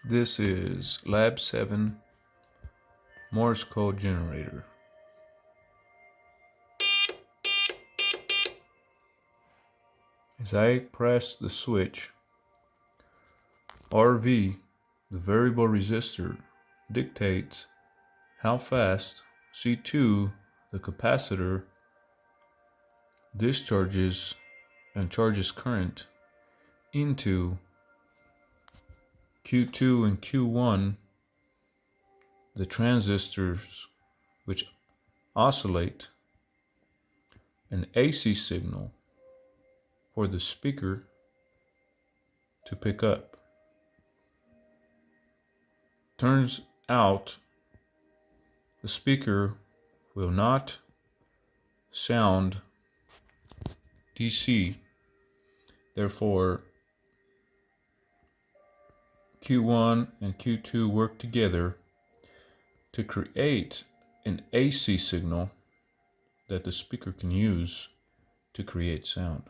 This is Lab 7 Morse code generator. As I press the switch, RV, the variable resistor, dictates how fast C2, the capacitor, discharges and charges current into Q2 and Q1, the transistors which oscillate an AC signal for the speaker to pick up. Turns out the speaker will not sound DC. Therefore, Q1 and Q2 work together to create an AC signal that the speaker can use to create sound.